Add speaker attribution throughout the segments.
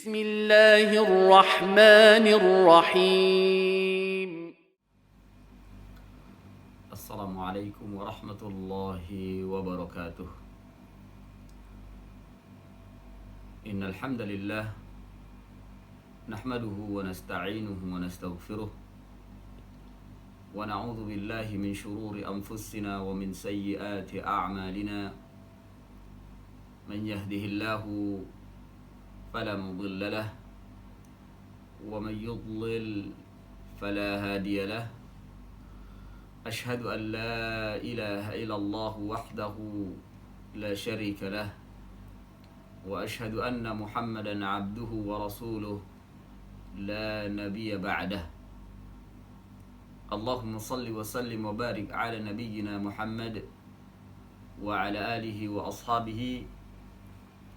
Speaker 1: بسم الله الرحمن الرحيم.
Speaker 2: السلام عليكم ورحمة الله وبركاته. إن الحمد لله نحمده ونستعينه ونستغفره ونعوذ بالله من شرور أنفسنا ومن سيئات أعمالنا. من يهده الله فلا مضل له ومن يضلل فلا هادي له. أشهد أن لا إله إلا الله وحده لا شريك له وأشهد أن محمدا عبده ورسوله لا نبي بعده. اللهم صل وسلم وبارك على نبينا محمد وعلى آله وأصحابه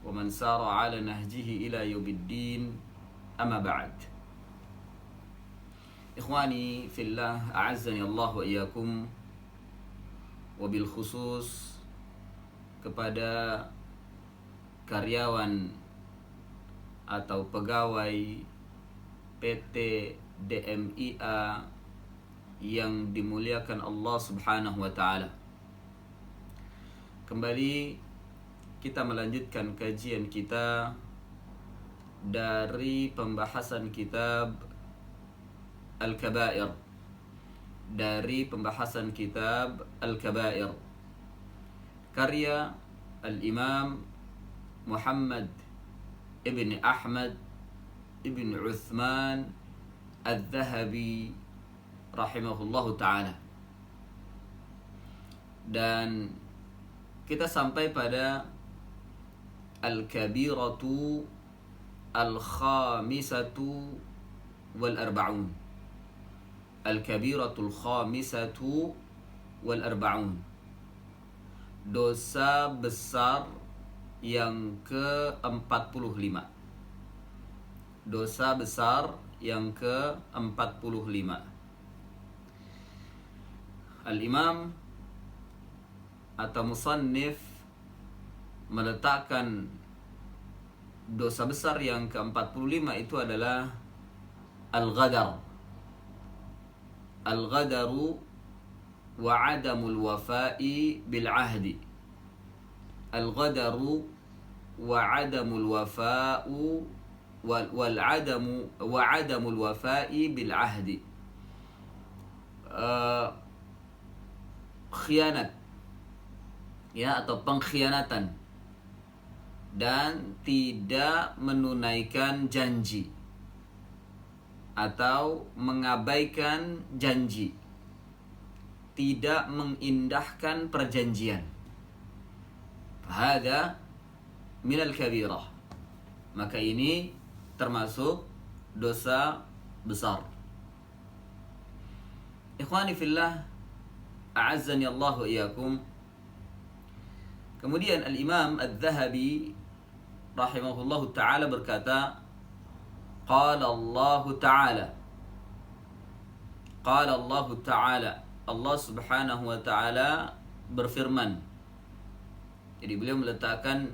Speaker 2: ومن سار على نهجه إلى يوم الدين. أما بعد. Ikhwani fillah, a'azzani Allah wa iyyakum. Wabil khusus kepada karyawan atau pegawai PT DMIA yang dimuliakan Allah Subhanahu wa taala. Kembali kita melanjutkan kajian kita dari pembahasan kitab Al-Kabair, dari pembahasan kitab Al-Kabair karya Al-Imam Muhammad ibn Ahmad ibn Uthman Al-Dhahabi rahimahullahu ta'ala. Dan kita sampai pada Al-Kabiratu Al-Khamisatu Wal-Arba'un. Al-Kabiratul Khamisatu Wal-Arba'un, dosa besar yang ke-45. Dosa besar yang ke-45. Al-Imam atau Musannif meletakkan dosa besar yang ke-45 itu adalah Al-Ghadar. Al-Ghadaru wa adamul wafa'i bil ahdi. Al-Ghadaru wa adamul wafa'u wal adamu wa adamul wafa'i bil ahdi. Khianat, ya, atau pengkhianatan dan tidak menunaikan janji atau mengabaikan janji, tidak mengindahkan perjanjian. Hada minal kabirah. Maka ini termasuk dosa besar. Ikhwani fillah, a'azzani Allah wa iyyakum. Kemudian Al-Imam Al-Dhahabi rahimahullahu ta'ala berkata, Qala Allah ta'ala, Qala Allah ta'ala, Allah subhanahu wa ta'ala berfirman. Jadi beliau meletakkan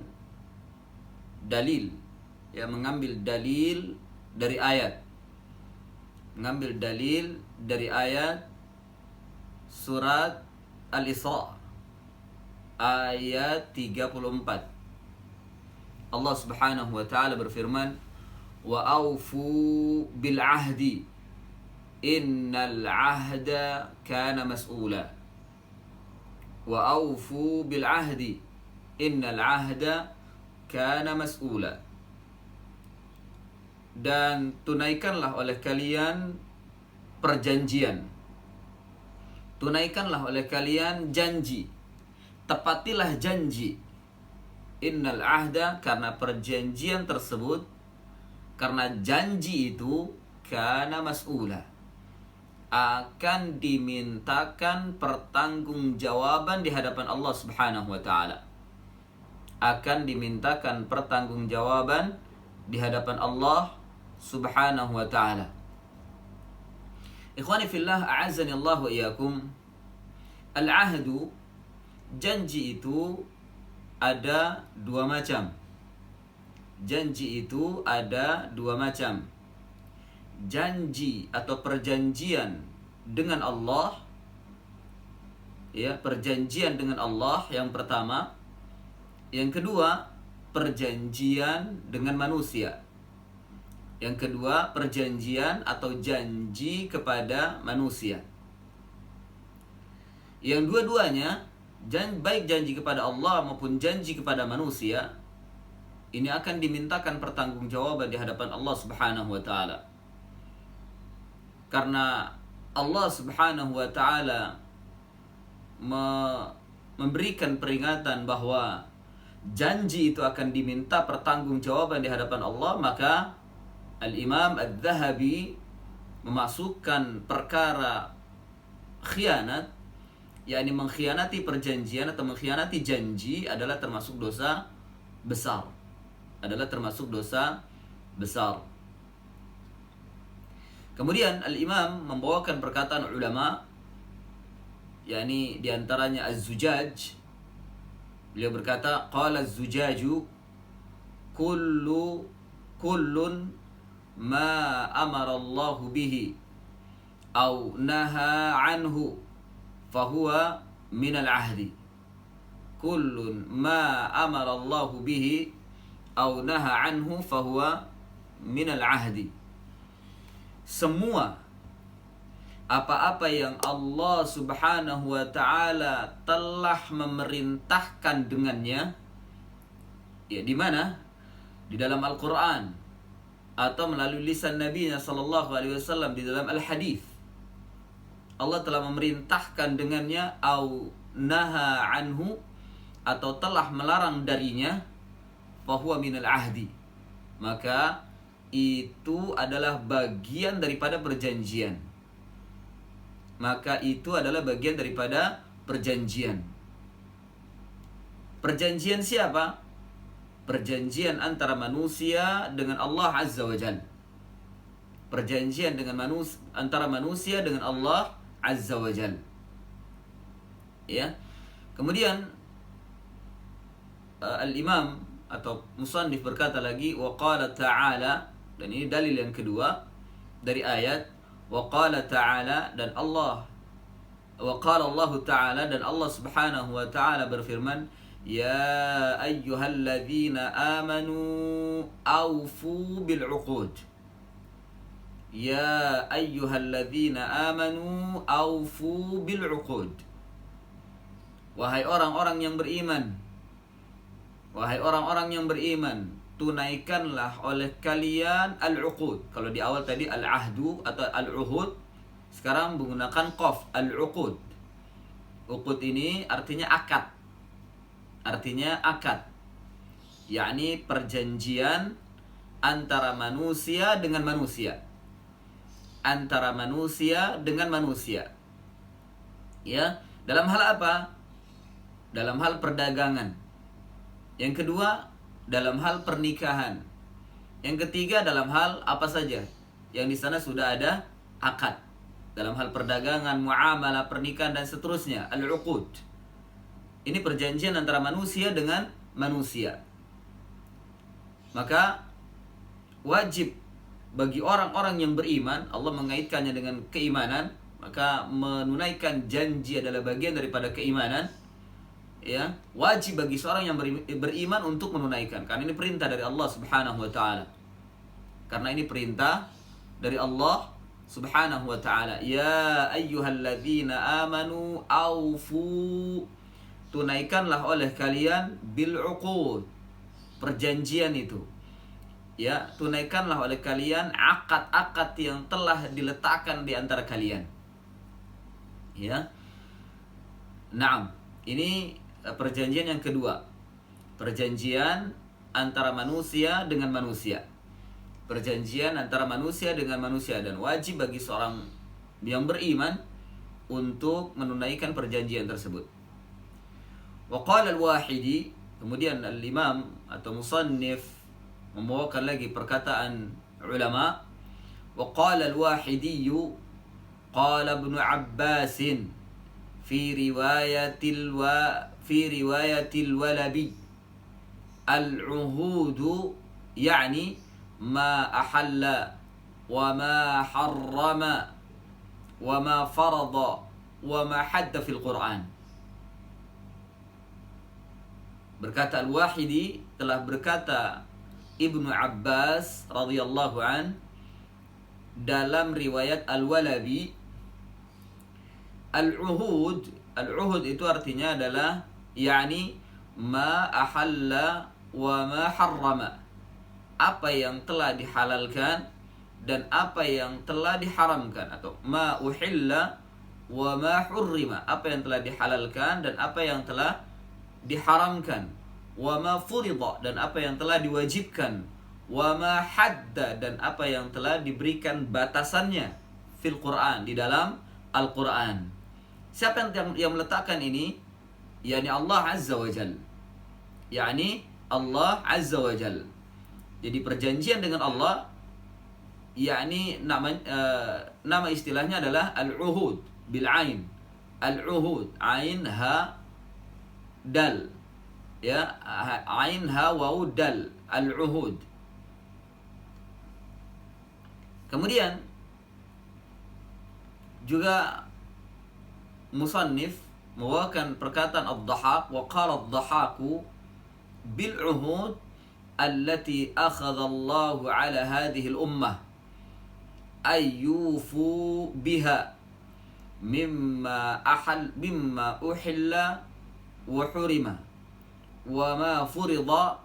Speaker 2: dalil, ya, mengambil dalil dari ayat. Mengambil dalil dari ayat surat Al-Isra ayat 34. Allah subhanahu wa ta'ala berfirman, wa aufu bil ahdi innal ahda kana mas'ula. Wa aufu bil ahdi innal ahda kana mas'ula. Dan tunaikanlah oleh kalian perjanjian. Tunaikanlah oleh kalian janji. Tepatilah janji. Innal ahda, karena perjanjian tersebut, karena janji itu, kana mas'ula, akan dimintakan pertanggungjawaban di hadapan Allah Subhanahu wa taala. Akan dimintakan pertanggungjawaban di hadapan Allah Subhanahu wa taala. Ikhwani fillah, a'azzani Allah wa iyyakum. Al-ahdu, janji itu ada dua macam. janji itu ada dua macam. Janji atau perjanjian dengan Allah, ya, perjanjian dengan Allah yang pertama. Yang kedua, perjanjian dengan manusia. Yang kedua, perjanjian atau janji kepada manusia. Yang dua-duanya, baik janji kepada Allah maupun janji kepada manusia, ini akan dimintakan pertanggungjawaban di hadapan Allah Subhanahu wa taala. Karena Allah Subhanahu wa taala memberikan peringatan bahwa janji itu akan diminta pertanggungjawaban di hadapan Allah, maka Al-Imam Adz-Dzahabi memasukkan perkara khianat, yakni mengkhianati perjanjian atau mengkhianati janji adalah termasuk dosa besar. Kemudian Al-Imam membawakan perkataan ulama, yakni diantaranya Az-Zujaj. Beliau berkata, qala Az-Zujaju kullun ma amara Allah bihi aw naha anhu fahuwa min al-ahdi. Kullun ma amara Allah bihi aw naha anhu fahuwa min al-ahdi. Semua apa-apa yang Allah Subhanahu wa taala telah memerintahkan dengannya, ya, di mana? Di dalam Al-Qur'an atau melalui lisan Nabi sallallahu alaihi wasallam di dalam al-hadis. Allah telah memerintahkan dengannya, au naha anhu, atau telah melarang darinya, fahuwa minal ahdi, maka itu adalah bagian daripada perjanjian. Perjanjian siapa? Perjanjian antara manusia dengan Allah Azza wa Jalla. Perjanjian antara manusia dengan Allah Azza wa Jalla. Ya. Kemudian Al-Imam atau musannif berkata lagi, wa qala ta'ala, dan ini dalil yang kedua dari ayat, wa qala ta'ala, dan Allah, wa qala Allah ta'ala, dan Allah Subhanahu wa ta'ala berfirman, ya ayyuhalladzina amanu awfu bil 'uqud. Ya ayyuhalladzina amanu awfu bil 'uqud. Wahai orang-orang yang beriman, wahai orang-orang yang beriman, tunaikanlah oleh kalian al-'uqud. Kalau di awal tadi al-'ahdu atau al-'uhud, sekarang menggunakan qaf, al-'uqud. Uqud ini artinya akad. Yakni perjanjian antara manusia dengan manusia. Ya, dalam hal apa? Dalam hal perdagangan. Yang kedua, dalam hal pernikahan. Yang ketiga, dalam hal apa saja yang di sana sudah ada akad. Dalam hal perdagangan, muamalah, pernikahan, dan seterusnya. Al-'uqud. Ini perjanjian antara manusia dengan manusia. Maka wajib bagi orang-orang yang beriman, Allah mengaitkannya dengan keimanan, maka menunaikan janji adalah bagian daripada keimanan. Ya, wajib bagi seorang yang beriman untuk menunaikan, karena ini perintah dari Allah Subhanahu wa taala. Karena ini perintah dari Allah Subhanahu wa taala. Ya ayyuhalladzina amanu aufu, tunaikanlah oleh kalian bil 'uqud, perjanjian itu. Ya, tunaikanlah oleh kalian akad-akad yang telah diletakkan di antara kalian. Ya. Naam, ini perjanjian yang kedua. Perjanjian antara manusia dengan manusia. Perjanjian antara manusia dengan manusia, dan wajib bagi seorang yang beriman untuk menunaikan perjanjian tersebut. Wa qala al-Wahidi, kemudian al-Imam atau musannif membawakan lagi perkataan ulama. Wa qala al-Wahidi qala Ibnu Abbas fi riwayatil walabi al-'uhudu يعني ما أحل وما حرم وما فرض وما حد في القرآن. Berkata Al-Wahidi, telah berkata Ibnu Abbas radhiyallahu an dalam riwayat Al-Walabi, Al-Uhud itu artinya adalah yani ma ahalla wa ma harrama, apa yang telah dihalalkan dan apa yang telah diharamkan, atau ma uhilla wa ma hurrima, apa yang telah dihalalkan dan apa yang telah diharamkan, wa ma furida, dan apa yang telah diwajibkan, wa ma hadda, dan apa yang telah diberikan batasannya fil Quran, di dalam Al-Quran. Siapa yang meletakkan ini? Yani Allah Azza wa Jal. Yani Allah Azza wa Jal. Jadi perjanjian dengan Allah, yakni nama istilahnya adalah al-uhud bil ain. Al-uhud, ain ha dal. Ya, ain ha waw dal, al-uhud. Kemudian juga musannif membawakan perkataan Ad-Dhahhak, wa qala Ad-Dhahhaku bil uhud allati akhadha Allah ala hadhihi al-ummah ayyufu biha mimma uhilla wa hurima wa ma furida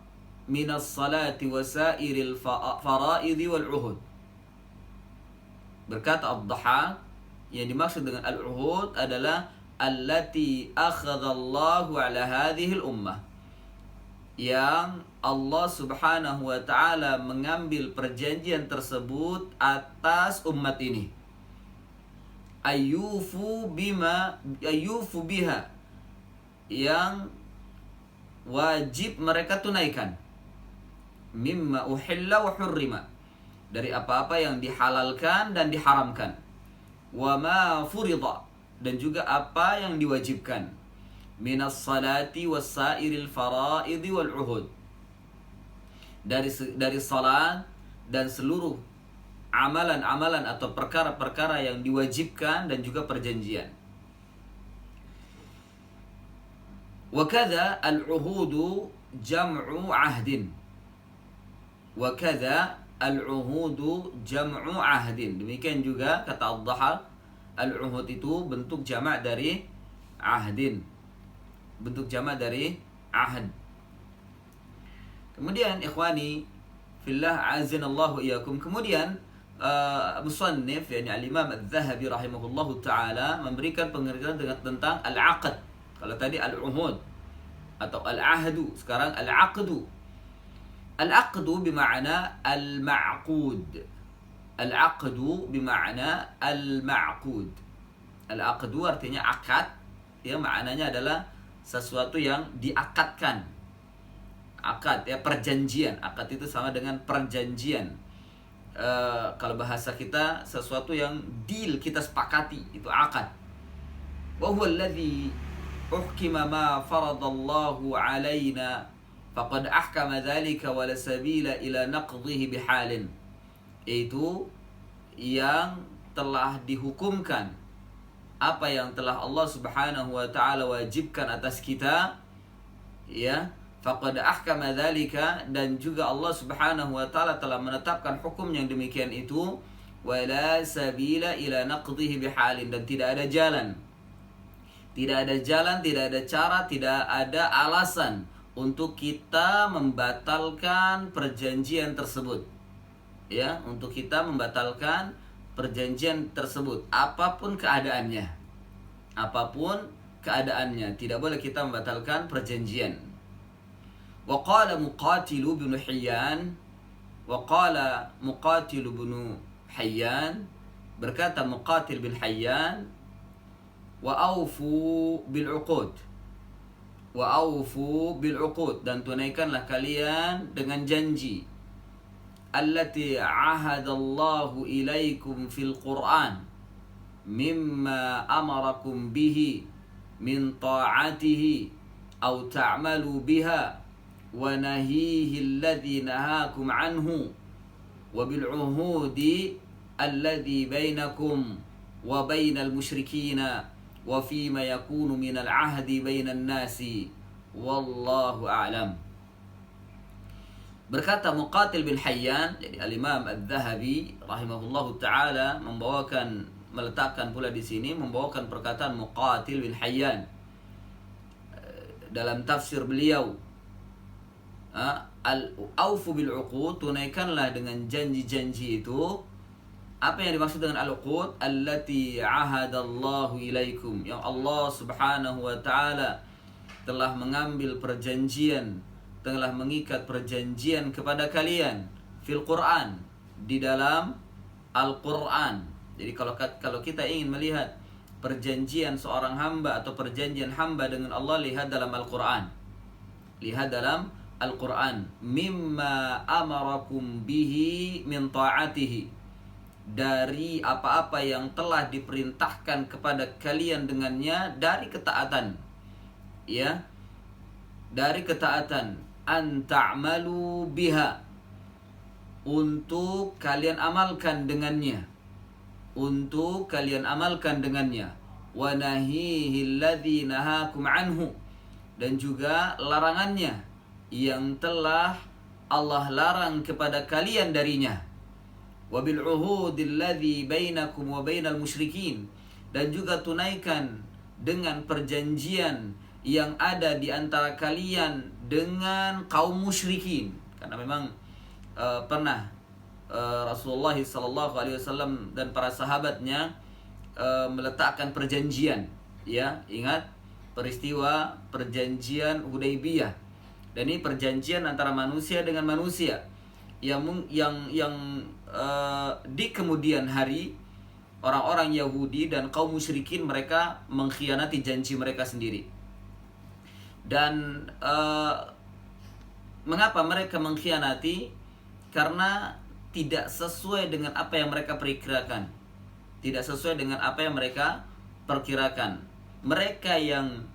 Speaker 2: min as-salati wa sa'iril fara'id wal uhud. Berkata Ad-Dhahhak, yang dimaksud dengan al-uhud adalah allati akhadallahu ala hadhihi al-ummah, yang Allah Subhanahu wa ta'ala mengambil perjanjian tersebut atas umat ini. Ayyufu biha, yang wajib mereka tunaikan. Mimma uhilla wa hurrima, dari apa-apa yang dihalalkan dan diharamkan. Wa ma furida, dan juga apa yang diwajibkan. Minas salati was sairil faraidi wal uhud, dari salat dan seluruh amalan-amalan atau perkara-perkara yang diwajibkan dan juga perjanjian. Wa kadza al-uhudu jam'u ahdin. Wa kadza al-uhudu jam'u ahdin. Demikian juga kata Ad-Dhahhak, al-uhud itu bentuk jamak dari ahdin. Bentuk jamak dari ahad. Kemudian ikhwani fillah azanallahu iyyakum, kemudian musannif yakni al-Imam Adz-Dzahabi rahimahullahu taala memberikan pengertian tentang al-aqd. Kalau tadi al-uhud atau al-ahdu, sekarang al-aqdu. Al-aqdu bermakna al-ma'qud. Al-aqdu bermakna al-ma'qud. Al-aqdu artinya akad, ya, maknanya adalah sesuatu yang diakadkan. Akad, ya, perjanjian. Akad itu sama dengan perjanjian. Kalau bahasa kita, sesuatu yang deal, kita sepakati, itu akad. Wa huwa alladhi uhkima ma faradallahu alaina faqad ahkama dhalika wa la sabila ila naqdhihi bihalin. Yaitu yang telah dihukumkan, apa yang telah Allah Subhanahu wa taala wajibkan atas kita, ya, faqad ahkama dzalika, dan juga Allah Subhanahu wa taala telah menetapkan hukum yang demikian itu, wala sabila ila naqdhihi bihalin, dan tidak ada jalan, tidak ada cara, tidak ada alasan untuk kita membatalkan perjanjian tersebut, ya, untuk kita membatalkan perjanjian tersebut, apapun keadaannya. Apapun keadaannya, tidak boleh kita membatalkan perjanjian. Wa qala Muqatil bin Hayyan, berkata Muqatil bin Hayyan, wa aufu bil uqud. Wa aufu bil uqud, dan tunaikanlah kalian dengan janji. Allati ahadallahu ilaikum fil Qur'an mimma amarakum bihi min ta'atihi aw ta'malu biha wa nahihi alladhi nahakum anhu wa bil uhudi alladhi bainakum wa bainal musyrikina wa fima yakunu minal ahdi bainan nasi wallahu a'lam. Berkata Muqatil bin Hayyan, jadi Al-Imam Adz-Dzahabi rahimahullahu taala meletakkan pula di sini membawakan perkataan Muqatil bin Hayyan dalam tafsir beliau, al-aufu bil uqud, tunaikanlah dengan janji-janji itu. Apa yang dimaksud dengan al-uqud? Allati ahadallahu ilaikum, yang Allah Subhanahu wa taala telah mengambil perjanjian, telah mengikat perjanjian kepada kalian fil Quran, di dalam Al-Quran. Jadi kalau kita ingin melihat perjanjian seorang hamba atau perjanjian hamba dengan Allah, lihat dalam Al-Quran. Lihat dalam Al-Quran. Mimma amarakum bihi min ta'atihi, dari apa-apa yang telah diperintahkan kepada kalian dengannya dari ketaatan. Ya, dari ketaatan. An ta'malu biha, untuk kalian amalkan dengannya, untuk kalian amalkan dengannya. Wa nahihi alladhi nahakum anhu, dan juga larangannya yang telah Allah larang kepada kalian darinya. Wa bil uhudil ladzi bainakum wa bainal musyrikin, dan juga tunaikan dengan perjanjian yang ada di antara kalian dengan kaum musyrikin. Karena memang pernah Rasulullah SAW dan para sahabatnya meletakkan perjanjian. Ya, ingat peristiwa perjanjian Hudaybiyah. Dan ini perjanjian antara manusia dengan manusia yang di kemudian hari orang-orang Yahudi dan kaum musyrikin mereka mengkhianati janji mereka sendiri. Dan mengapa mereka mengkhianati? Karena tidak sesuai dengan apa yang mereka perkirakan. Tidak sesuai dengan apa yang mereka perkirakan. Mereka yang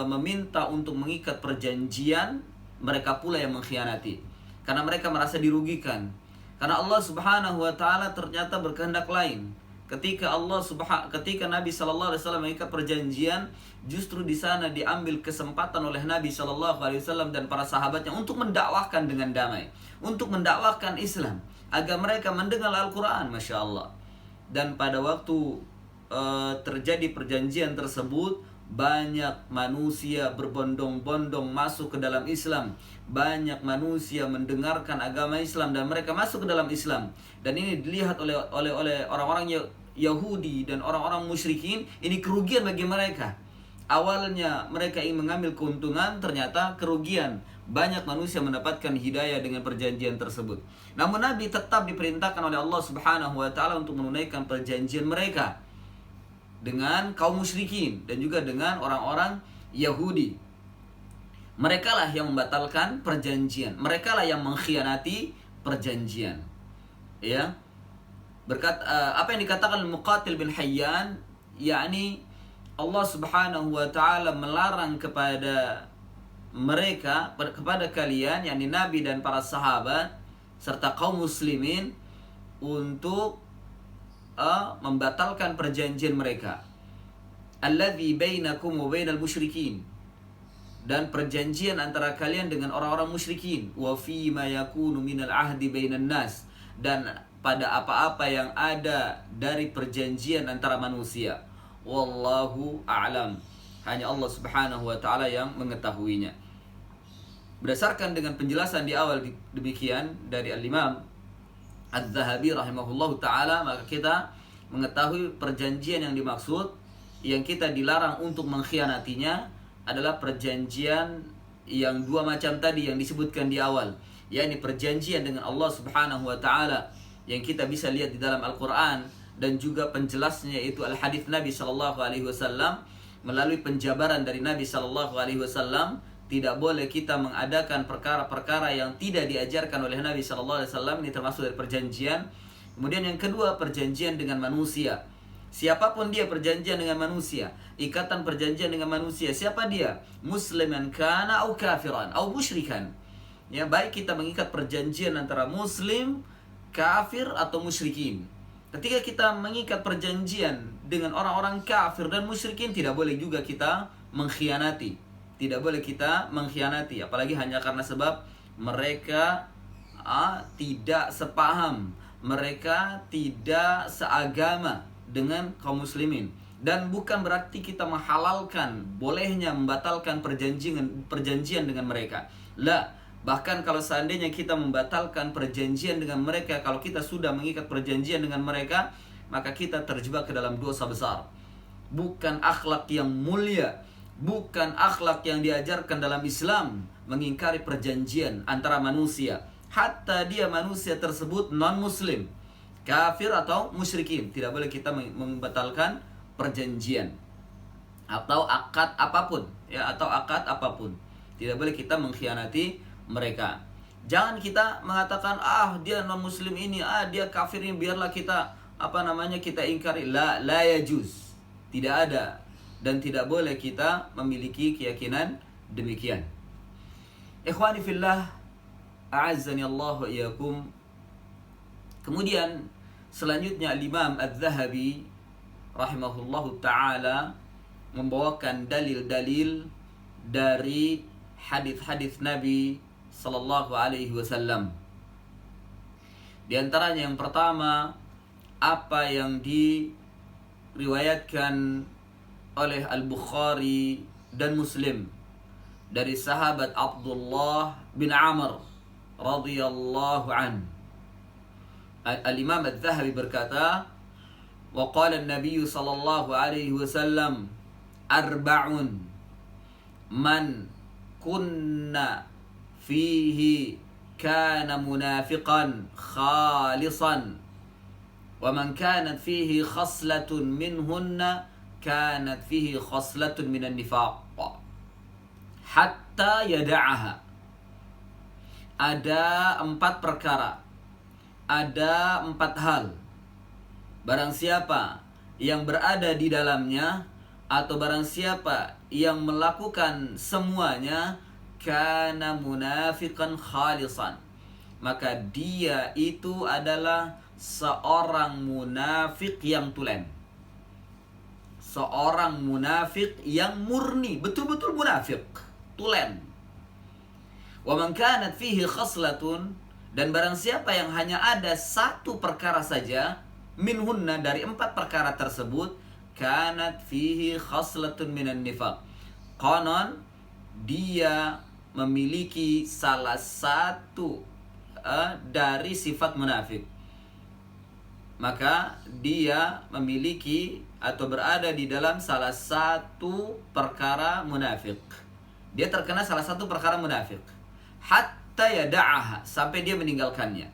Speaker 2: meminta untuk mengikat perjanjian, mereka pula yang mengkhianati. Karena mereka merasa dirugikan. Karena Allah Subhanahu wa taala ternyata berkehendak lain. Ketika Nabi sallallahu alaihi wasallam mengikat perjanjian, justru di sana diambil kesempatan oleh Nabi sallallahu alaihi wasallam dan para sahabatnya untuk mendakwahkan dengan damai, untuk mendakwahkan Islam agar mereka mendengar Al-Qur'an, Masya Allah. Dan pada waktu terjadi perjanjian tersebut, banyak manusia berbondong-bondong masuk ke dalam Islam. Banyak manusia mendengarkan agama Islam dan mereka masuk ke dalam Islam. Dan ini dilihat oleh orang-orang Yahudi dan orang-orang musyrikin, ini kerugian bagi mereka. Awalnya mereka ingin mengambil keuntungan, ternyata kerugian. Banyak manusia mendapatkan hidayah dengan perjanjian tersebut. Namun Nabi tetap diperintahkan oleh Allah Subhanahu wa taala untuk menunaikan perjanjian mereka dengan kaum musyrikin dan juga dengan orang-orang Yahudi. Merekalah yang membatalkan perjanjian, merekalah yang mengkhianati perjanjian. Ya. Apa yang dikatakan Muqatil bin Hayyan, yakni Allah Subhanahu wa taala melarang kepada mereka, kepada kalian, yakni Nabi dan para sahabat serta kaum muslimin, untuk membatalkan perjanjian mereka. Alladzi bainakum wa bainal musyrikin, dan perjanjian antara kalian dengan orang-orang musyrikin. Wa fi ma yakunu minal ahdi bainan nas, dan pada apa-apa yang ada dari perjanjian antara manusia. Wallahu a'lam, hanya Allah Subhanahu wa taala yang mengetahuinya. Berdasarkan dengan penjelasan di awal demikian dari Al-Imam Adz-Dzahabi rahimahullahu taala, maka kita mengetahui perjanjian yang dimaksud, yang kita dilarang untuk mengkhianatinya, adalah perjanjian yang dua macam tadi yang disebutkan di awal, yakni perjanjian dengan Allah Subhanahu wa taala yang kita bisa lihat di dalam Al-Quran, dan juga penjelasnya yaitu Al-Hadits Nabi sallallahu alaihi wasallam. Melalui penjabaran dari Nabi sallallahu alaihi wasallam, tidak boleh kita mengadakan perkara-perkara yang tidak diajarkan oleh Nabi sallallahu alaihi wasallam. Ini termasuk dari perjanjian. Kemudian yang kedua, perjanjian dengan manusia. Siapapun dia, perjanjian dengan manusia, ikatan perjanjian dengan manusia. Siapa dia? Musliman kana au kafiran au musyrikan. Ya, baik kita mengikat perjanjian antara muslim, kafir atau musyrikin. Ketika kita mengikat perjanjian dengan orang-orang kafir dan musyrikin, tidak boleh juga kita mengkhianati. Tidak boleh kita mengkhianati, apalagi hanya karena sebab mereka tidak sepaham, mereka tidak seagama dengan kaum muslimin. Dan bukan berarti kita menghalalkan bolehnya membatalkan perjanjian dengan mereka. La, bahkan kalau seandainya kita membatalkan perjanjian dengan mereka, kalau kita sudah mengikat perjanjian dengan mereka, maka kita terjebak ke dalam dosa besar. Bukan akhlak yang mulia, bukan akhlak yang diajarkan dalam Islam, mengingkari perjanjian antara manusia. Hatta dia manusia tersebut non-muslim, kafir atau musyrikin, tidak boleh kita membatalkan perjanjian atau akad apapun, ya, atau akad apapun. Tidak boleh kita mengkhianati mereka. Jangan kita mengatakan dia non muslim ini, dia kafir ini, biarlah kita kita ingkari. La yajuz. Tidak ada dan tidak boleh kita memiliki keyakinan demikian. Ikhwani fillah, a'azzani Allah wa iyyakum. Kemudian selanjutnya Imam Az-Zahabi rahimahullahu taala membawakan dalil-dalil dari hadis-hadis Nabi sallallahu alaihi wasallam. Di antaranya yang pertama, apa yang diriwayatkan oleh Al-Bukhari dan Muslim dari sahabat Abdullah bin Amr radhiyallahu an. Al-Imam Az-Zahabi berkata, wa qala an-nabiy sallallahu alaihi wasallam arba'un man kunna fihi kana munafiqan khalisan wa man kanat fihi khaslatun minhunna kanat fihi khaslatun minan nifaq hatta yada'aha. Ada 4 perkara, ada 4 hal. Barang siapa yang berada di dalamnya, atau barang siapa yang melakukan semuanya, kana munafiqan khalisan, maka dia itu adalah seorang munafik yang tulen. Seorang munafik yang murni, betul-betul munafik, tulen. Wa man kanat fihi khaslatun, dan barang siapa yang hanya ada 1 perkara saja, minhunna, dari 4 perkara tersebut, kanat fihi khaslatun minan nifaq, konon dia memiliki salah satu dari sifat munafik. Maka dia memiliki atau berada di dalam salah satu perkara munafik. Dia terkena salah satu perkara munafik. Hatta yada'aha, sampai dia meninggalkannya.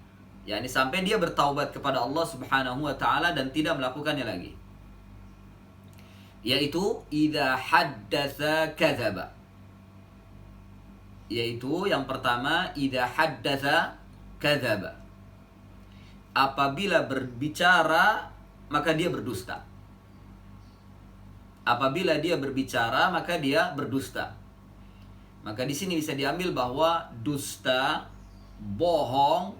Speaker 2: yakni sampai dia bertaubat kepada Allah Subhanahu wa taala dan tidak melakukannya lagi. Yaitu idza haddatsa kadzaba. Yaitu yang pertama, idza haddatsa kadzaba. Apabila berbicara maka dia berdusta. Apabila dia berbicara maka dia berdusta. Maka di sini bisa diambil bahwa dusta, bohong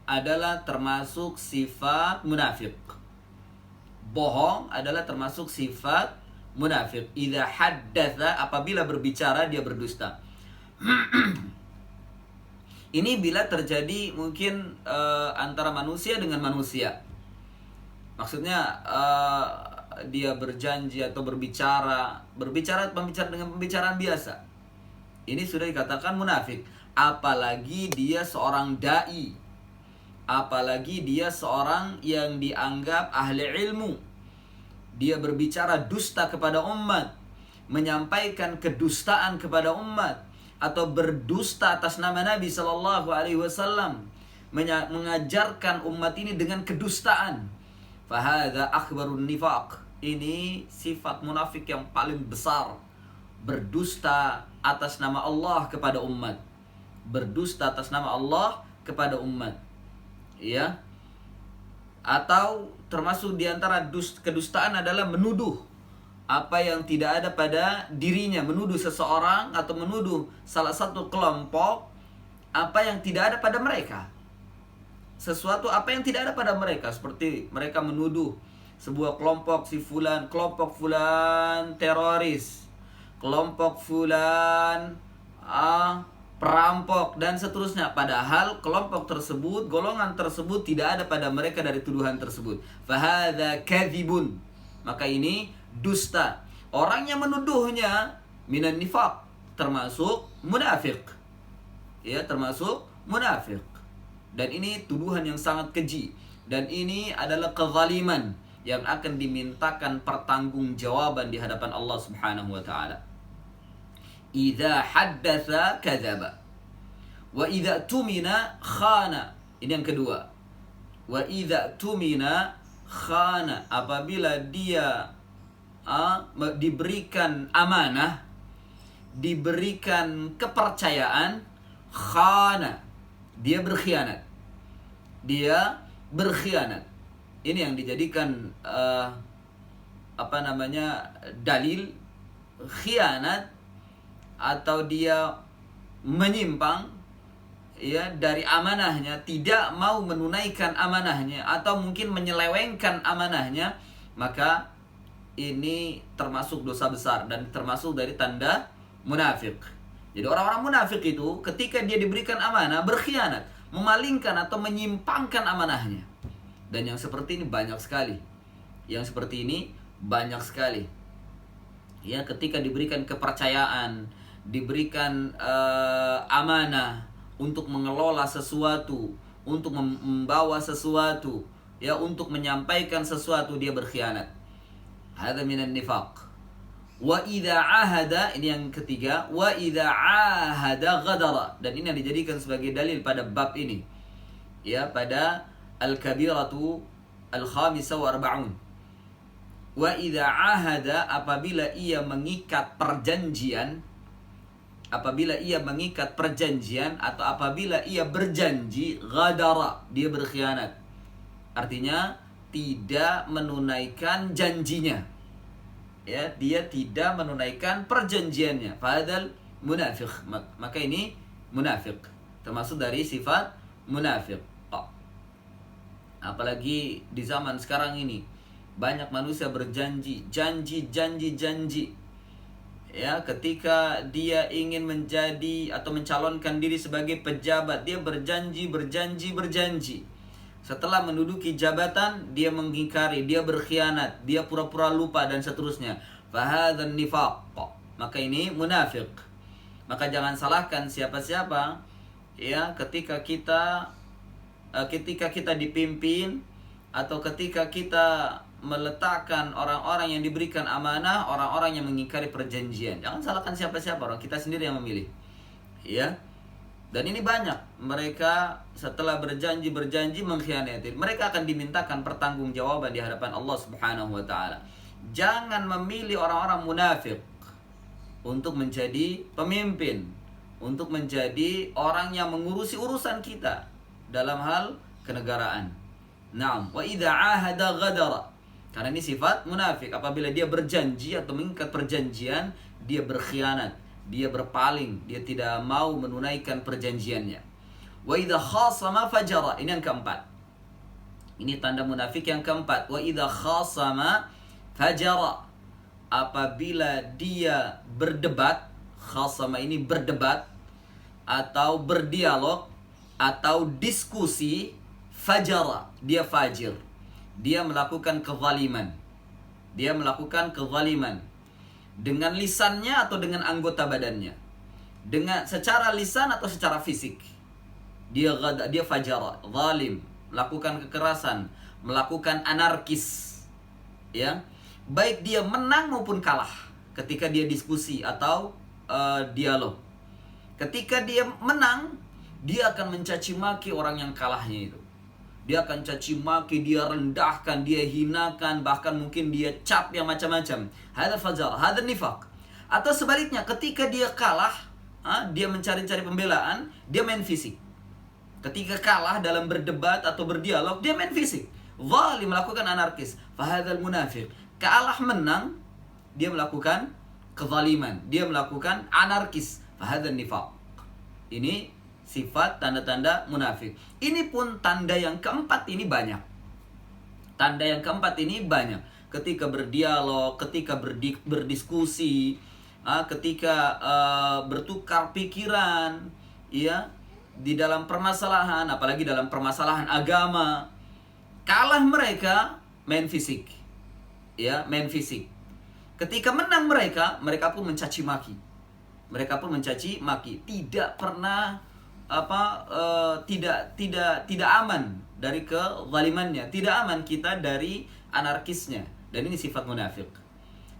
Speaker 2: adalah termasuk sifat munafik. Bohong adalah termasuk sifat munafik. Idza haddatsa, apabila berbicara dia berdusta. Ini bila terjadi mungkin antara manusia dengan manusia. Maksudnya dia berjanji atau berbicara dengan pembicaraan biasa. Ini sudah dikatakan munafik. Apalagi dia seorang dai, apalagi dia seorang yang dianggap ahli ilmu. Dia berbicara dusta kepada umat, menyampaikan kedustaan kepada umat, atau berdusta atas nama Nabi Sallallahu Alaihi Wasallam, mengajarkan umat ini dengan kedustaan. Fahadha akbarun nifaq. Ini sifat munafik yang paling besar. Berdusta atas nama Allah kepada umat. Berdusta atas nama Allah kepada umat. Ya. Atau termasuk diantara kedustaan adalah menuduh apa yang tidak ada pada dirinya. Menuduh seseorang atau menuduh salah satu kelompok apa yang tidak ada pada mereka. Sesuatu apa yang tidak ada pada mereka. Seperti mereka menuduh sebuah kelompok kelompok fulan teroris, kelompok fulan perampok dan seterusnya. Padahal kelompok tersebut, golongan tersebut tidak ada pada mereka dari tuduhan tersebut. Fahadha kadzibun. Maka ini dusta. Orang yang menuduhnya minan nifaq, termasuk munafik. Ya, termasuk munafik. Dan ini tuduhan yang sangat keji. Dan ini adalah kezaliman yang akan dimintakan pertanggungjawaban di hadapan Allah Subhanahu wa taala. Idza haddatsa kadzaba wa idza tumina khana. Ini yang kedua. Wa idza tumina khana, apabila dia diberikan amanah, diberikan kepercayaan, khana, dia berkhianat. Dia berkhianat. Ini yang dijadikan dalil khianat, atau dia menyimpang ya dari amanahnya, tidak mau menunaikan amanahnya, atau mungkin menyelewengkan amanahnya, maka ini termasuk dosa besar dan termasuk dari tanda munafik. Jadi orang-orang munafik itu ketika dia diberikan amanah berkhianat, memalingkan atau menyimpangkan amanahnya. Dan yang seperti ini banyak sekali. Yang seperti ini banyak sekali. Ya, ketika diberikan kepercayaan, diberikan amanah untuk mengelola sesuatu, untuk membawa sesuatu, ya, untuk menyampaikan sesuatu, dia berkhianat. Hadza minan nifaq. Wa idza ahada, ini yang ketiga, wa idza ahada ghadara. Dan ini yang dijadikan sebagai dalil pada bab ini. Ya, pada al-kabiratu al-khamisah wa arba'un. Wa idza ahada, apabila ia mengikat perjanjian, apabila ia mengikat perjanjian atau apabila ia berjanji, ghadara, dia berkhianat. Artinya tidak menunaikan janjinya. Ya, dia tidak menunaikan perjanjiannya. Fadal munafik. Maka ini munafik. Termasuk dari sifat munafik. Apalagi di zaman sekarang ini banyak manusia berjanji, janji. Ya, ketika dia ingin menjadi atau mencalonkan diri sebagai pejabat, dia berjanji. Setelah menduduki jabatan, dia mengingkari, dia berkhianat, dia pura-pura lupa dan seterusnya. Fahadzan nifaq. Maka ini munafik. Maka jangan salahkan siapa-siapa ya ketika kita dipimpin atau ketika kita meletakkan orang-orang yang diberikan amanah, orang-orang yang mengingkari perjanjian. Jangan salahkan siapa-siapa, orang kita sendiri yang memilih. Ya. Dan ini banyak. Mereka setelah berjanji mengkhianati. Mereka akan dimintakan pertanggungjawaban di hadapan Allah Subhanahu wa taala. Jangan memilih orang-orang munafik untuk menjadi pemimpin, untuk menjadi orang yang mengurusi urusan kita dalam hal kenegaraan. Naam, wa idza ahada ghadara. Karena ini sifat munafik. Apabila dia berjanji atau mengikat perjanjian, dia berkhianat, dia berpaling, dia tidak mau menunaikan perjanjiannya. Wa idza khasama fajara. Ini yang keempat. Ini tanda munafik yang keempat. Wa idza khasama fajara. Apabila dia berdebat, khasama ini berdebat atau berdialog atau diskusi, fajara, dia fajir. Dia melakukan kezaliman. Dia melakukan kezaliman dengan lisannya atau dengan anggota badannya. Dengan secara lisan atau secara fisik. Dia fajara, zalim, melakukan kekerasan, melakukan anarkis. Ya. Baik dia menang maupun kalah ketika dia diskusi atau dialog. Ketika dia menang, dia akan mencaci maki orang yang kalahnya itu. Dia akan caci maki, dia rendahkan, dia hinakan, bahkan mungkin dia cap yang macam-macam. Hadza fajar, hadza nifaq. Atau sebaliknya, ketika dia kalah, dia mencari-cari pembelaan, dia main fisik. Ketika kalah dalam berdebat atau berdialog, dia main fisik. Zalim, melakukan anarkis. Fahadzal munafik. Kalah menang, dia melakukan kezaliman, dia melakukan anarkis. Fahadzal nifaq. Ini sifat tanda-tanda munafik. Ini pun tanda yang keempat ini banyak. Tanda yang keempat ini banyak. Ketika berdialog, ketika berdiskusi, ketika bertukar pikiran, ya, di dalam permasalahan, apalagi dalam permasalahan agama, kalah mereka main fisik. Ya, main fisik. Ketika menang mereka pun mencaci maki. Mereka pun mencaci maki, tidak pernah tidak aman dari kezalimannya, tidak aman kita dari anarkisnya. Dan ini sifat munafik.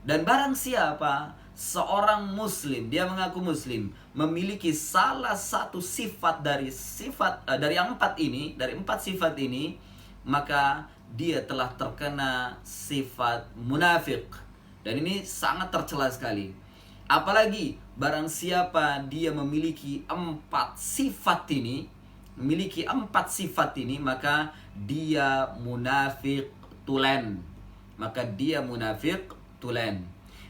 Speaker 2: Dan barang siapa seorang muslim, dia mengaku muslim, memiliki salah satu sifat dari yang empat ini, dari empat sifat ini, maka dia telah terkena sifat munafik. Dan ini sangat tercela sekali. Apalagi barang siapa dia memiliki empat sifat ini, maka dia munafik tulen.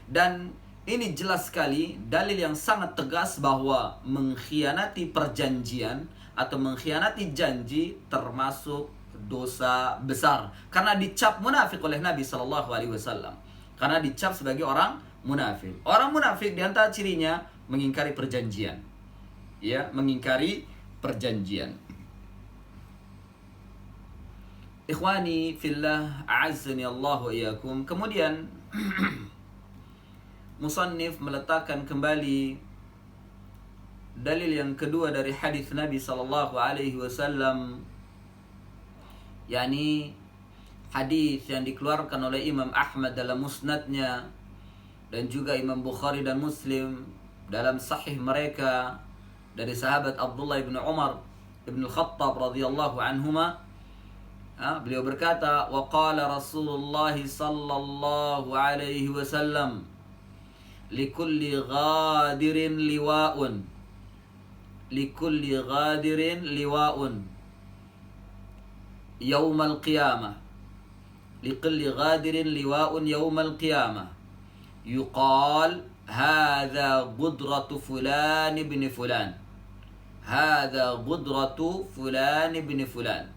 Speaker 2: Dan ini jelas sekali dalil yang sangat tegas bahwa mengkhianati perjanjian atau mengkhianati janji termasuk dosa besar, karena dicap munafik oleh Nabi SAW. Karena dicap sebagai orang munafik. Orang munafik di antara cirinya mengingkari perjanjian. Ya, mengingkari perjanjian. Ikhwani fillah, a'azzani Allah wa iyyakum. Kemudian musannif meletakkan kembali dalil yang kedua dari hadis Nabi sallallahu alaihi wasallam, yakni hadis yang dikeluarkan oleh Imam Ahmad dalam musnadnya dan juga Imam Bukhari dan Muslim dalam sahih mereka dari sahabat Abdullah bin Umar bin Al-Khattab radhiyallahu anhuma. Beliau berkata, wa qala Rasulullah sallallahu alaihi wasallam, likulli ghadirin liwa'un, likulli ghadirin liwa'un yaumal qiyamah, likulli ghadirin liwa'un yaumal qiyamah, yuqal hadha gudratu fulan ibn fulan, hadha gudratu fulan ibn fulan.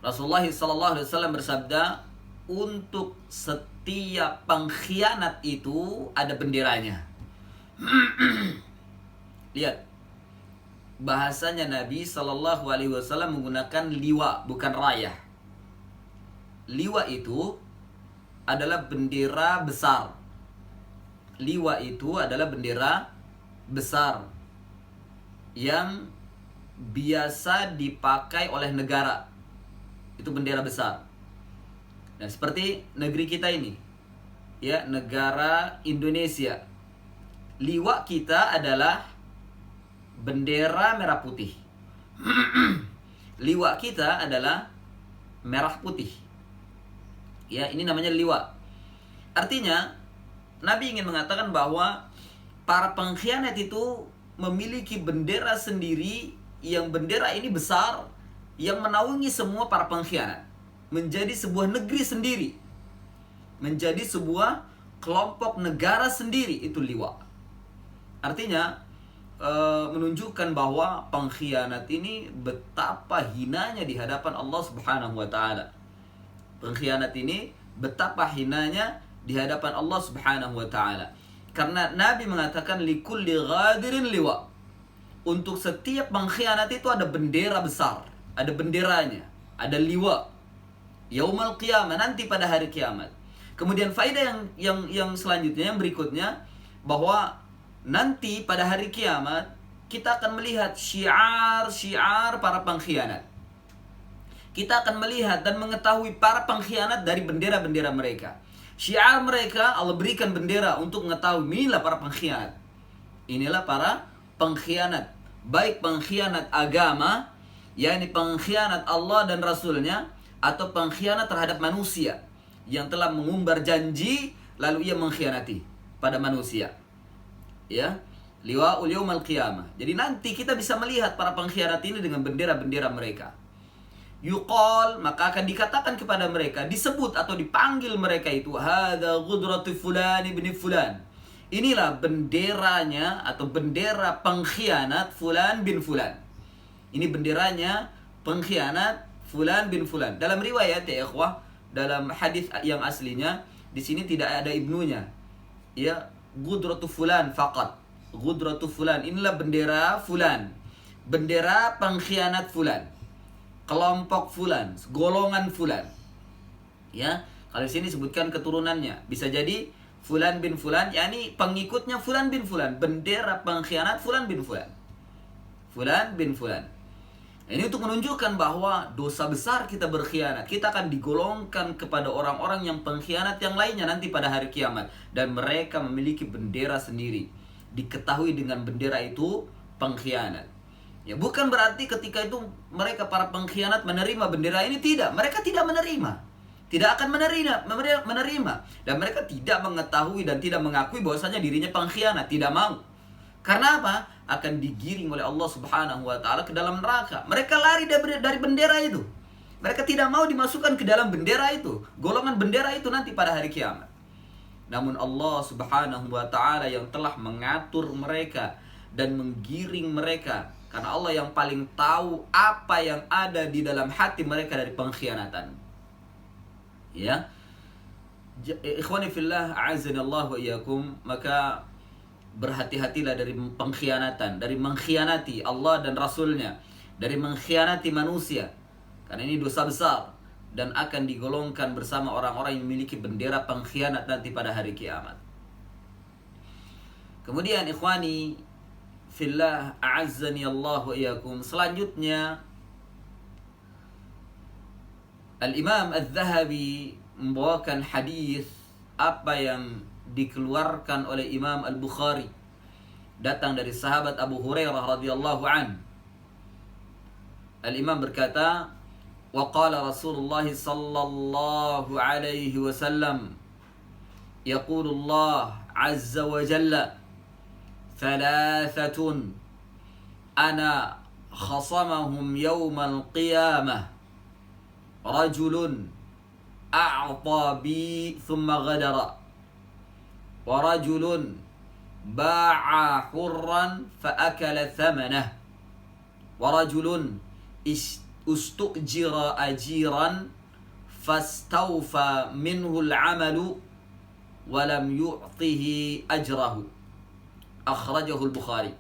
Speaker 2: Rasulullah SAW bersabda, untuk setiap pengkhianat itu ada benderanya. Lihat, bahasanya Nabi SAW menggunakan liwa, bukan rayah. Liwa itu adalah bendera besar. Liwa itu adalah bendera besar yang biasa dipakai oleh negara. Itu bendera besar. Nah, seperti negeri kita ini, ya, negara Indonesia. Liwa kita adalah bendera merah putih. Liwa kita adalah merah putih. Ya, ini namanya liwa. Artinya, Nabi ingin mengatakan bahwa para pengkhianat itu memiliki bendera sendiri, yang bendera ini besar, yang menaungi semua para pengkhianat, menjadi sebuah negeri sendiri, menjadi sebuah kelompok negara sendiri. Itu liwa. Artinya menunjukkan bahwa pengkhianat ini betapa hinanya di hadapan Allah Subhanahu wa taala. Pengkhianat ini betapa hinanya di hadapan Allah Subhanahu wa taala. Karena Nabi mengatakan likulli ghadirin liwa. Untuk setiap pengkhianat itu ada bendera besar. Ada benderanya, ada liwa. Yaumal qiyamah, nanti pada hari kiamat. Kemudian faedah yang selanjutnya, yang berikutnya, bahwa nanti pada hari kiamat kita akan melihat syiar-syiar para pengkhianat. Kita akan melihat dan mengetahui para pengkhianat dari bendera-bendera mereka. Syiar mereka, Allah berikan bendera untuk mengetahui inilah para pengkhianat. Inilah para pengkhianat. Baik pengkhianat agama, yakni pengkhianat Allah dan Rasulnya, atau pengkhianat terhadap manusia yang telah mengumbar janji lalu ia mengkhianati pada manusia. Ya, liwa'ul yaumal qiyamah. Jadi nanti kita bisa melihat para pengkhianat ini dengan bendera-bendera mereka. Yuqal, maka akan dikatakan kepada mereka, disebut atau dipanggil mereka itu, hadza ghudratu fulan ibn fulan. inilah benderanya atau bendera pengkhianat fulan bin fulan. Ini benderanya pengkhianat fulan bin fulan. Dalam riwayat ya ikhwah, dalam hadis yang aslinya di sini tidak ada ibnunya. Ya, gudratu fulan faqat. Gudratu fulan, inilah bendera fulan. Bendera pengkhianat fulan. Kelompok fulan, golongan fulan. Ya, kalau di sini sebutkan keturunannya. Bisa jadi fulan bin fulan, yakni pengikutnya fulan bin fulan, bendera pengkhianat fulan bin fulan. Fulan bin fulan. Ini untuk menunjukkan bahwa dosa besar kita berkhianat. Kita akan digolongkan kepada orang-orang yang pengkhianat yang lainnya nanti pada hari kiamat. Dan mereka memiliki bendera sendiri. Diketahui dengan bendera itu pengkhianat. Ya, bukan berarti ketika itu mereka para pengkhianat menerima bendera ini, tidak. Mereka tidak menerima. Tidak akan menerima. Dan mereka tidak mengetahui dan tidak mengakui bahwasanya dirinya pengkhianat. Tidak mau. Karena apa? Akan digiring oleh Allah Subhanahu wa ta'ala ke dalam neraka. Mereka lari dari bendera itu. Mereka tidak mau dimasukkan ke dalam bendera itu. Golongan bendera itu nanti pada hari kiamat. Namun Allah Subhanahu wa ta'ala yang telah mengatur mereka dan menggiring mereka. Karena Allah yang paling tahu apa yang ada di dalam hati mereka dari pengkhianatan. Ya. Ikhwani fillah, a'azanallahu wa iyyakum. Maka berhati-hatilah dari pengkhianatan, dari mengkhianati Allah dan Rasulnya, dari mengkhianati manusia. Karena ini dosa besar dan akan digolongkan bersama orang-orang yang memiliki bendera pengkhianat nanti pada hari kiamat. Kemudian ikhwani fillah, a'azzani Allah wa iyyakum. Selanjutnya Al-Imam Al-Zahabi membawakan hadis apa yang dikeluarkan oleh Imam Al-Bukhari, datang dari sahabat Abu Hurairah radhiyallahu an. Al-Imam berkata, wa qala Rasulullah sallallahu alaihi wasallam, yaqulullah azza wa jalla, thalathatun ana khasamahum yawmal qiyamah, rajulun a'ta bi thumma ghadara, ورجل باع حرا فأكل ثمنه, ورجل استؤجر أجيرا فاستوفى منه العمل ولم يعطه أجره. أخرجه البخاري.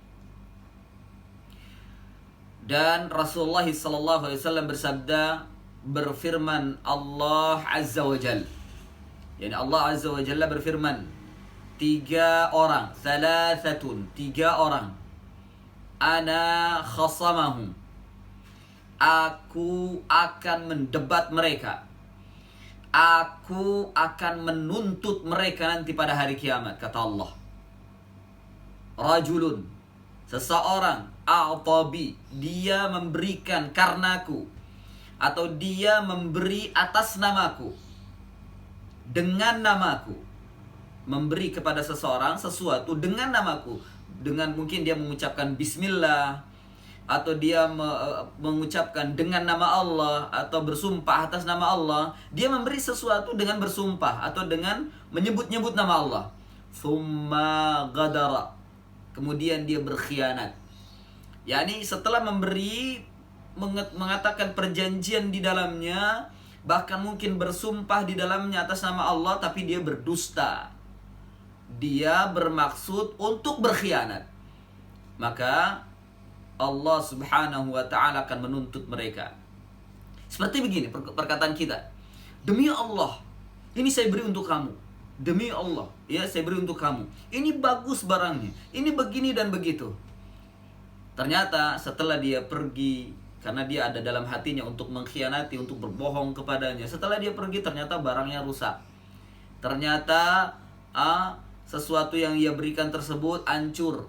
Speaker 2: Dan Rasulullah SAW bersabda, berfirman Allah Azza wa Jalla, yani Allah Azza wa Jalla berfirman, 3 orang, thalathatun, 3 orang, ana khasamahum, aku akan mendebat mereka, aku akan menuntut mereka nanti pada hari kiamat, kata Allah. Rajulun, seseorang, a'tabi, dia memberikan karenaku, atau dia memberi atas namaku, dengan namaku. Memberi kepada seseorang sesuatu dengan namaku, dengan mungkin dia mengucapkan bismillah, atau dia mengucapkan dengan nama Allah, atau bersumpah atas nama Allah. Dia memberi sesuatu dengan bersumpah atau dengan menyebut-nyebut nama Allah. Thumma ghadara, kemudian dia berkhianat. Yani setelah memberi, mengatakan perjanjian di dalamnya, bahkan mungkin bersumpah di dalamnya atas nama Allah, tapi dia berdusta. Dia bermaksud untuk berkhianat. Maka Allah Subhanahu wa ta'ala akan menuntut mereka. Seperti begini perkataan kita, demi Allah, ini saya beri untuk kamu. Demi Allah, ya, saya beri untuk kamu. Ini bagus barangnya, ini begini dan begitu. Ternyata setelah dia pergi, karena dia ada dalam hatinya untuk mengkhianati, untuk berbohong kepadanya. Setelah dia pergi, ternyata barangnya rusak. Ternyata sesuatu yang ia berikan tersebut hancur,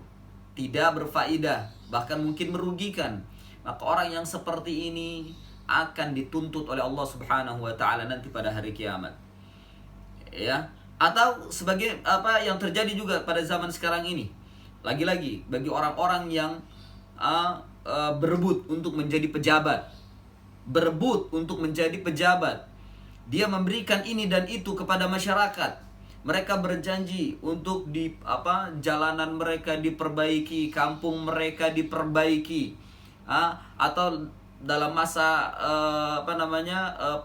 Speaker 2: tidak berfaedah, bahkan mungkin merugikan. Maka orang yang seperti ini akan dituntut oleh Allah Subhanahu wa ta'ala nanti pada hari kiamat. Ya, atau sebagai apa yang terjadi juga pada zaman sekarang ini. Lagi-lagi bagi orang-orang yang berebut untuk menjadi pejabat. Berebut untuk menjadi pejabat. Dia memberikan ini dan itu kepada masyarakat. Mereka berjanji untuk jalanan mereka diperbaiki, kampung mereka diperbaiki, atau dalam masa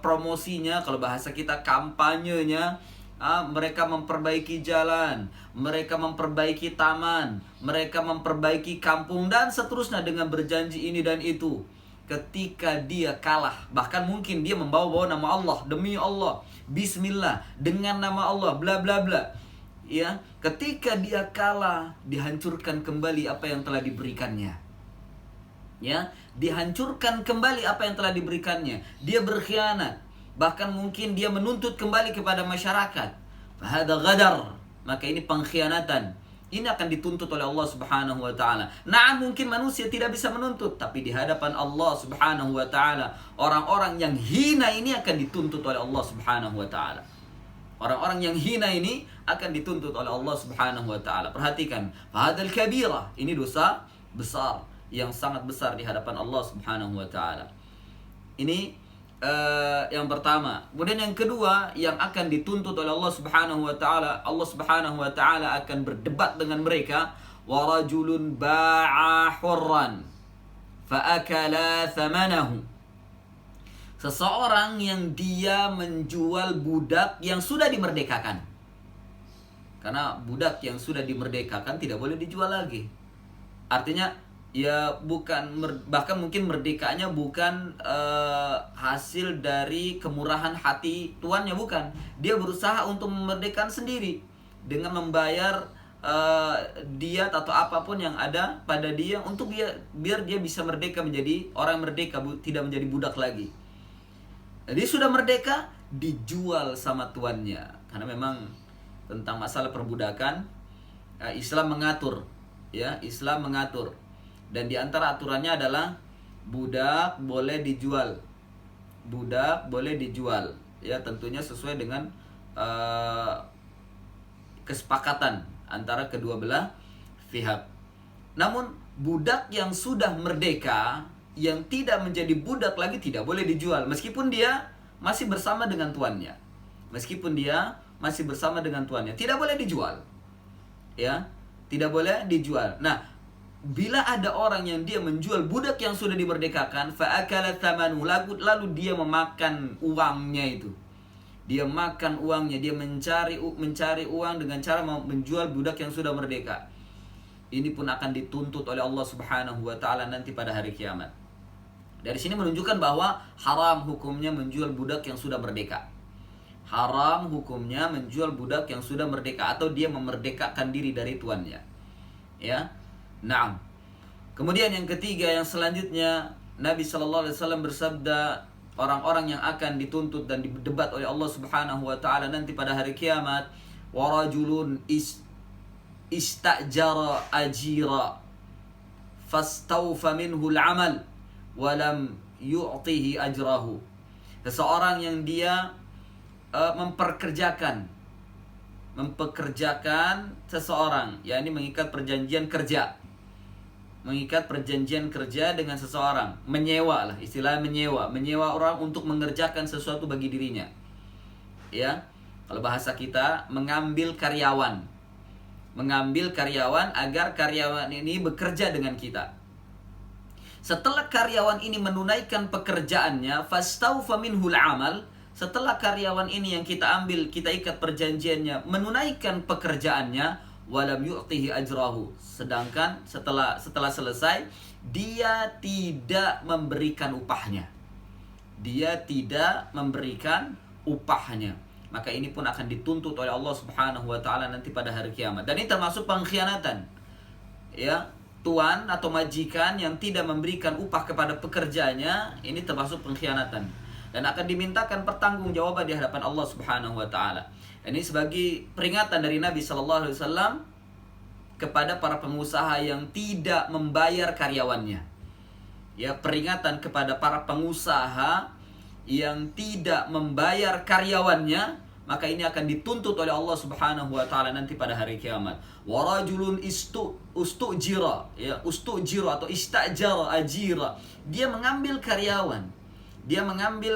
Speaker 2: promosinya, kalau bahasa kita kampanyenya, mereka memperbaiki jalan, mereka memperbaiki taman, mereka memperbaiki kampung dan seterusnya dengan berjanji ini dan itu. Ketika dia kalah, bahkan mungkin dia membawa-bawa nama Allah, demi Allah, bismillah, dengan nama Allah, bla bla bla. Ya, ketika dia kalah, dihancurkan kembali apa yang telah diberikannya. Ya, dihancurkan kembali apa yang telah diberikannya. Dia berkhianat, bahkan mungkin dia menuntut kembali kepada masyarakat. Fahada ghadar, maka ini pengkhianatan. Ini akan dituntut oleh Allah Subhanahu wa taala. Nah, mungkin manusia tidak bisa menuntut, tapi di hadapan Allah Subhanahu wa taala, orang-orang yang hina ini akan dituntut oleh Allah Subhanahu wa taala. Orang-orang yang hina ini akan dituntut oleh Allah Subhanahu wa taala. Perhatikan, fahadal kabirah, ini dosa besar yang sangat besar di hadapan Allah Subhanahu wa taala. Ini yang pertama. Kemudian yang kedua yang akan dituntut oleh Allah Subhanahu wa taala, Allah Subhanahu wa taala akan berdebat dengan mereka. Wa rajulun ba'a hurran fa akala thamanahu. Seseorang yang dia menjual budak yang sudah dimerdekakan. Karena budak yang sudah dimerdekakan tidak boleh dijual lagi. Artinya ya bukan, bahkan mungkin merdekanya bukan hasil dari kemurahan hati tuannya, bukan. Dia berusaha untuk memerdekakan sendiri dengan membayar diat atau apapun yang ada pada dia untuk biar dia bisa merdeka, menjadi orang merdeka, tidak menjadi budak lagi. Jadi sudah merdeka, dijual sama tuannya. Karena memang tentang masalah perbudakan, Islam mengatur, ya, Islam mengatur. Dan di antara aturannya adalah budak boleh dijual. Budak boleh dijual. Ya, tentunya sesuai dengan kesepakatan antara kedua belah pihak. Namun budak yang sudah merdeka, yang tidak menjadi budak lagi, tidak boleh dijual meskipun dia masih bersama dengan tuannya. Meskipun dia masih bersama dengan tuannya, tidak boleh dijual. Ya, tidak boleh dijual. Nah, bila ada orang yang dia menjual budak yang sudah dimerdekakan, fa'akala thamanu, lalu dia memakan uangnya itu. Dia makan uangnya, dia mencari uang dengan cara menjual budak yang sudah merdeka. Ini pun akan dituntut oleh Allah Subhanahu wa taala nanti pada hari kiamat. Dari sini menunjukkan bahwa haram hukumnya menjual budak yang sudah merdeka. Haram hukumnya menjual budak yang sudah merdeka atau dia memerdekakan diri dari tuannya. Ya. Nah, kemudian yang ketiga, yang selanjutnya, Nabi SAW bersabda, orang-orang yang akan dituntut dan didebat oleh Allah Subhanahu wa taala nanti pada hari kiamat, wa rajulun istajara ajira fastawfa minhu al-amal wa lam yu'tihi ajrahu. Seseorang yang dia mempekerjakan seseorang, yakni mengikat perjanjian kerja. Mengikat perjanjian kerja dengan seseorang, menyewa lah, istilah menyewa orang untuk mengerjakan sesuatu bagi dirinya. Ya, kalau bahasa kita, mengambil karyawan agar karyawan ini bekerja dengan kita. Setelah karyawan ini menunaikan pekerjaannya, fastawfa minhul amal, setelah karyawan ini yang kita ambil, kita ikat perjanjiannya, menunaikan pekerjaannya, walam yu'tihi ajrahu, sedangkan setelah selesai dia tidak memberikan upahnya. Maka ini pun akan dituntut oleh Allah Subhanahu wa taala nanti pada hari kiamat. Dan ini termasuk pengkhianatan. Ya, tuan atau majikan yang tidak memberikan upah kepada pekerjanya, ini termasuk pengkhianatan dan akan dimintakan pertanggungjawaban di hadapan Allah Subhanahu wa taala. Ini sebagai peringatan dari Nabi sallallahu alaihi wasallam kepada para pengusaha yang tidak membayar karyawannya. Ya, peringatan kepada para pengusaha yang tidak membayar karyawannya, maka ini akan dituntut oleh Allah Subhanahu wa taala nanti pada hari kiamat. Wa rajulun ustujira, ya, ustujira atau istajara ajira. Dia mengambil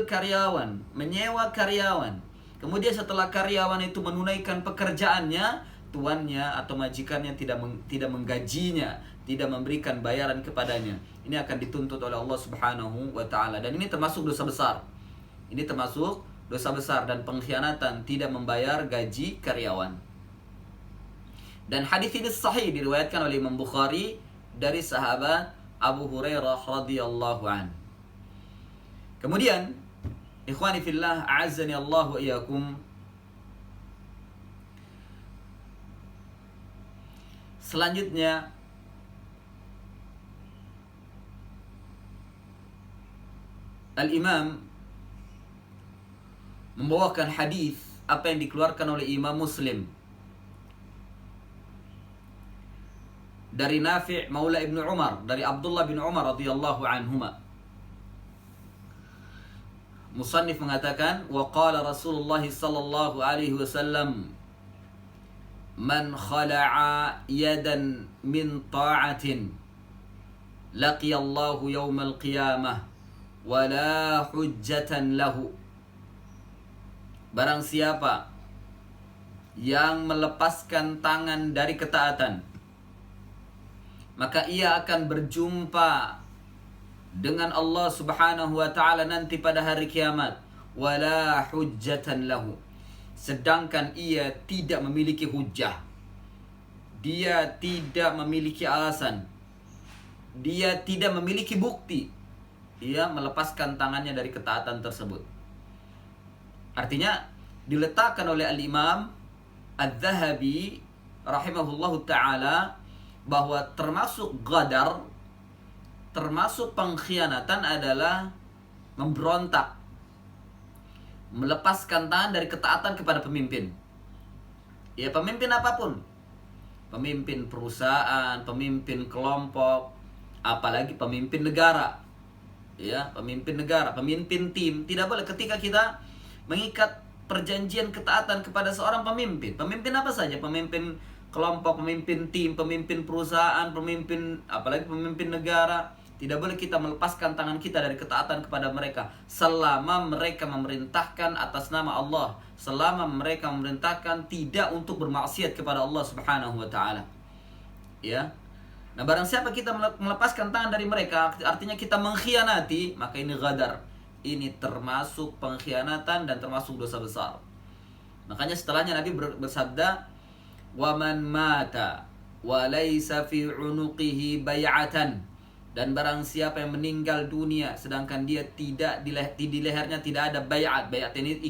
Speaker 2: karyawan, menyewa karyawan. Kemudian setelah karyawan itu menunaikan pekerjaannya, tuannya atau majikannya tidak menggajinya, tidak memberikan bayaran kepadanya, ini akan dituntut oleh Allah Subhanahu wa taala, dan ini termasuk dosa besar. Ini termasuk dosa besar dan pengkhianatan tidak membayar gaji karyawan. Dan hadis ini sahih, diriwayatkan oleh Imam Bukhari dari sahabat Abu Hurairah radhiyallahu an. Kemudian, ikhwani fillah, a'azzani Allah wa iyyakum. Selanjutnya, Al-Imam membawakan hadis apa yang dikeluarkan oleh Imam Muslim dari Nafi' Maula Ibnu Umar, dari Abdullah bin Umar radhiyallahu anhuma. Musannif mengatakan, wa qala Rasulullah sallallahu alaihi wasallam, man khala'a yadan min ta'atin laqiyallahu yawmal qiyamah wa la hujjatan lahu. Barang siapa yang melepaskan tangan dari ketaatan, maka ia akan berjumpa dengan Allah Subhanahu wa taala nanti pada hari kiamat, wala hujjatan lahu, sedangkan ia tidak memiliki hujjah, dia tidak memiliki alasan, dia tidak memiliki bukti, ia melepaskan tangannya dari ketaatan tersebut. Artinya diletakkan oleh Al-Imam Adz-Dzahabi rahimahullahu taala bahwa termasuk ghadar, termasuk pengkhianatan adalah memberontak, melepaskan tangan dari ketaatan kepada pemimpin. Ya, pemimpin apapun. Pemimpin perusahaan, pemimpin kelompok, apalagi pemimpin negara. Ya, pemimpin negara, pemimpin tim. Tidak boleh ketika kita mengikat perjanjian ketaatan kepada seorang pemimpin. Pemimpin apa saja? Pemimpin kelompok, pemimpin tim, pemimpin perusahaan, pemimpin, apalagi pemimpin negara. Tidak boleh kita melepaskan tangan kita dari ketaatan kepada mereka selama mereka memerintahkan atas nama Allah, selama mereka memerintahkan tidak untuk bermaksiat kepada Allah Subhanahu wa taala. Ya. Nah, barang siapa kita melepaskan tangan dari mereka, artinya kita mengkhianati, maka ini ghadar. Ini termasuk pengkhianatan dan termasuk dosa besar. Makanya setelahnya Nabi bersabda, "Wa man mata wa laisa fi 'unuqihi bay'atan." Dan barang siapa yang meninggal dunia sedangkan dia tidak di lehernya tidak ada bay'at. Bay'at ini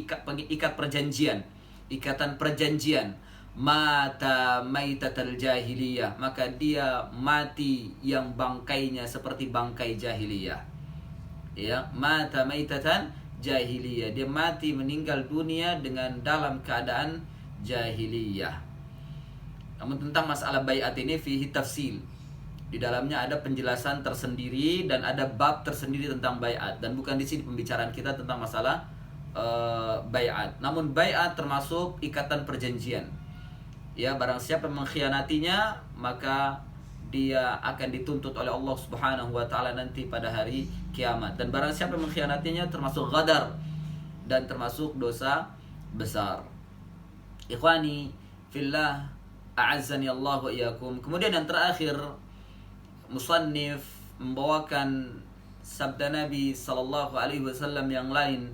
Speaker 2: ikat perjanjian, ikatan perjanjian. Mata maitatal jahiliyah, maka dia mati yang bangkainya seperti bangkai jahiliyah. Ya, mata maitatan jahiliyah, dia mati meninggal dunia dengan dalam keadaan jahiliyah. Namun tentang masalah bay'at ini fihi tafsil. Di dalamnya ada penjelasan tersendiri dan ada bab tersendiri tentang bay'at, dan bukan di sini pembicaraan kita tentang masalah bay'at. Namun bay'at termasuk ikatan perjanjian. Ya, barang siapa yang mengkhianatinya, maka dia akan dituntut oleh Allah Subhanahu wa taala nanti pada hari kiamat. Dan barang siapa yang mengkhianatinya termasuk ghadar dan termasuk dosa besar. Ikhwani fillah, a'azzani Allah wa iyyakum. Kemudian yang terakhir, musannif membawakan sabda Nabi sallallahu alaihi wasallam yang lain,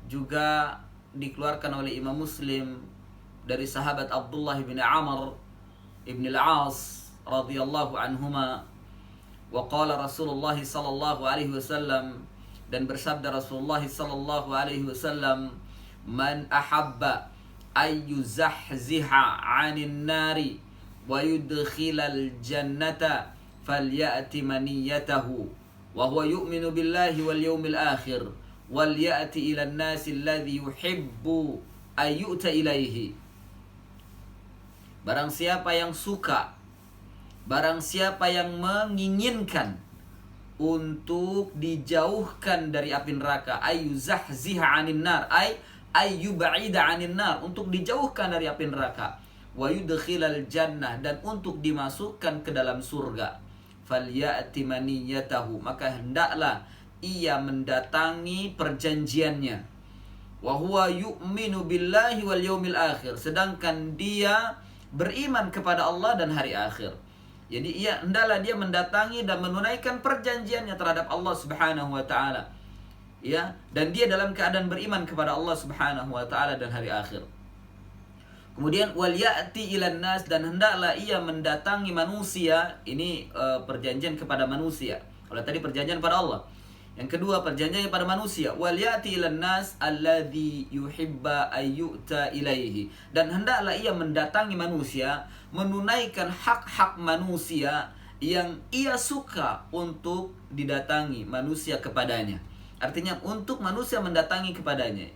Speaker 2: juga dikeluarkan oleh Imam Muslim dari sahabat Abdullah bin Amr ibn al-As radhiyallahu anhuma. Wa qala Rasulullah sallallahu alaihi wasallam, dan bersabda Rasulullah sallallahu alaihi wasallam, man ahabba ay yuzahziha 'anil nari wa yudkhilal jannata falyati maniyatahu wa huwa yu'minu billahi wal yawmil akhir wal ya'ti ila an-nasi alladhi yuhibbu ay yu'ta ilaihi. Barang siapa yang suka, barang siapa yang menginginkan untuk dijauhkan dari api neraka, ayyuzahziha 'anil nar, ayyub'ida 'anil nar, untuk dijauhkan dari api neraka, wa yudkhilal jannah, dan untuk dimasukkan ke dalam surga, falyati maniyatahu, maka hendaklah ia mendatangi perjanjiannya, wa huwa yu'minu billahi wal yaumil akhir, sedangkan dia beriman kepada Allah dan hari akhir. Jadi hendaklah dia mendatangi dan menunaikan perjanjiannya terhadap Allah Subhanahu wa taala. Ya, dan dia dalam keadaan beriman kepada Allah Subhanahu wa taala dan hari akhir. Kemudian wal ya'ti ilan nas, dan hendaklah ia mendatangi manusia. Ini perjanjian kepada manusia. Kalau tadi perjanjian pada Allah. Yang kedua perjanjian pada manusia. Wal ya'ti ilan nas alladzi yuhibba ayyuta ilaihi, dan hendaklah ia mendatangi manusia, menunaikan hak-hak manusia yang ia suka untuk didatangi manusia kepadanya. Artinya untuk manusia mendatangi kepadanya.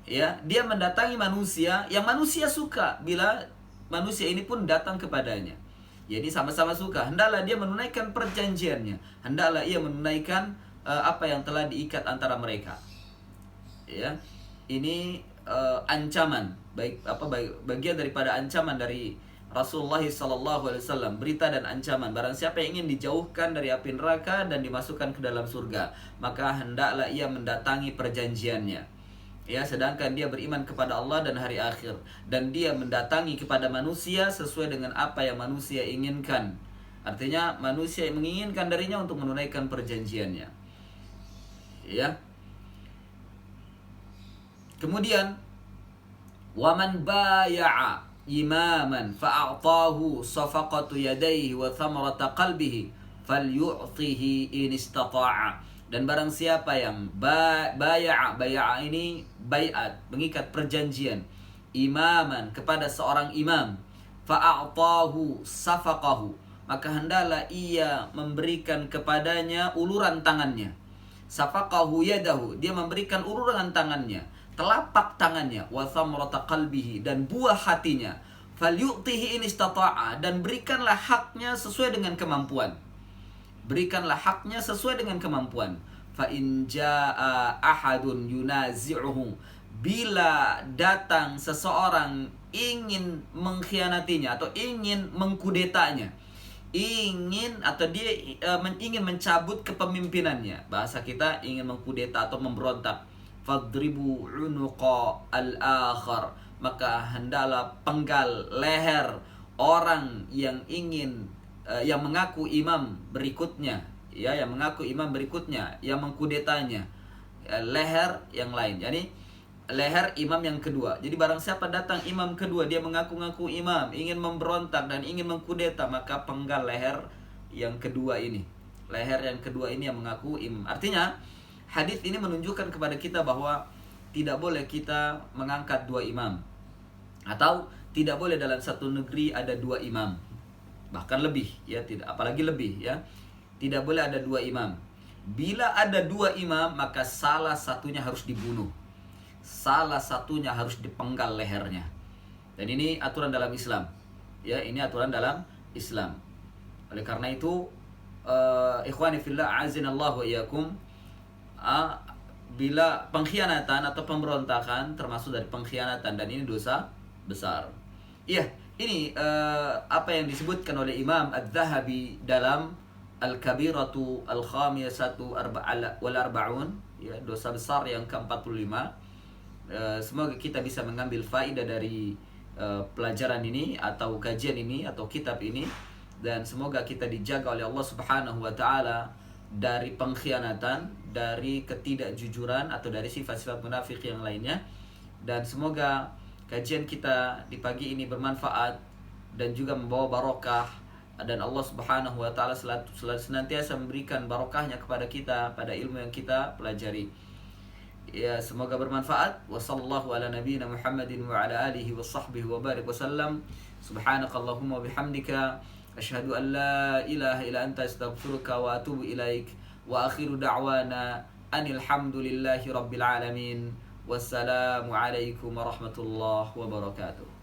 Speaker 2: Ya, dia mendatangi manusia yang manusia suka bila manusia ini pun datang kepadanya. Jadi sama-sama suka. Hendaklah dia menunaikan perjanjiannya. Hendaklah ia menunaikan apa yang telah diikat antara mereka. Ya, ini ancaman, bagian daripada ancaman dari Rasulullah SAW, berita dan ancaman. Barang siapa yang ingin dijauhkan dari api neraka dan dimasukkan ke dalam surga, maka hendaklah ia mendatangi perjanjiannya. Ya, sedangkan dia beriman kepada Allah dan hari akhir, dan dia mendatangi kepada manusia sesuai dengan apa yang manusia inginkan. Artinya manusia menginginkan darinya untuk menunaikan perjanjiannya. Ya. Kemudian waman baya'a imaman fa'a'tahu safaqatu yadayhi wa thamarata qalbihi falyu'tihi in istata'a. Dan barang siapa yang baya'a ini baiat, mengikat perjanjian, imaman, kepada seorang imam, fa'a'tahu safaqahu, maka hendaklah ia memberikan kepadanya uluran tangannya. Safaqahu yadahu, dia memberikan uluran tangannya, telapak tangannya, wa thamrata qalbihi, dan buah hatinya, falyu'tihi in istata'a, dan berikanlah haknya sesuai dengan kemampuan. Berikanlah haknya sesuai dengan kemampuan. Fa in jaa ahadun yunazi'uhu, bila datang seseorang ingin mengkhianatinya atau ingin mengkudetanya, ingin mencabut kepemimpinannya, bahasa kita ingin mengkudeta atau memberontak, fadribu unuqa al-akhar, maka hendaklah penggal leher orang yang ingin yang mengaku imam berikutnya, ya, yang mengaku imam berikutnya, yang mengkudetanya, leher yang lain. Jadi leher imam yang kedua. Jadi barang siapa datang imam kedua, dia mengaku-ngaku imam, ingin memberontak dan ingin mengkudeta, maka penggal leher yang kedua ini. Leher yang kedua ini yang mengaku imam. Artinya hadis ini menunjukkan kepada kita bahwa tidak boleh kita mengangkat dua imam, atau tidak boleh dalam satu negeri ada dua imam, bahkan lebih, ya, tidak, apalagi lebih, ya, tidak boleh ada dua imam. Bila ada dua imam, maka salah satunya harus dibunuh, salah satunya harus dipenggal lehernya. Dan ini aturan dalam Islam, ya, ini aturan dalam Islam. Oleh karena itu, ikhwani fillah, azinallahu wa iyyakum, bila pengkhianatan atau pemberontakan termasuk dari pengkhianatan, dan ini dosa besar. Iya, ini apa yang disebutkan oleh Imam Adz-Dzahabi dalam Al-Kabiratu Al-Khamisatu wal Arba'un, ya, dosa besar yang ke-45. Semoga kita bisa mengambil faedah dari pelajaran ini atau kajian ini atau kitab ini, dan semoga kita dijaga oleh Allah Subhanahu wa taala dari pengkhianatan, dari ketidakjujuran atau dari sifat-sifat munafik yang lainnya. Dan semoga kajian kita di pagi ini bermanfaat dan juga membawa barokah, dan Allah Subhanahu wa taala senantiasa memberikan barokahnya kepada kita pada ilmu yang kita pelajari. Ya, semoga bermanfaat. Wassallallahu ala nabiyyina Muhammadin wa ala alihi wa sahbihi wa barik wasallam. Subhanakallahumma bihamdika asyhadu an la ilaha illa anta astaghfiruka wa atubu ilaik. Wa akhiru da'wana anil hamdulillahi rabbil alamin. Wassalamu alaikum warahmatullahi wabarakatuh.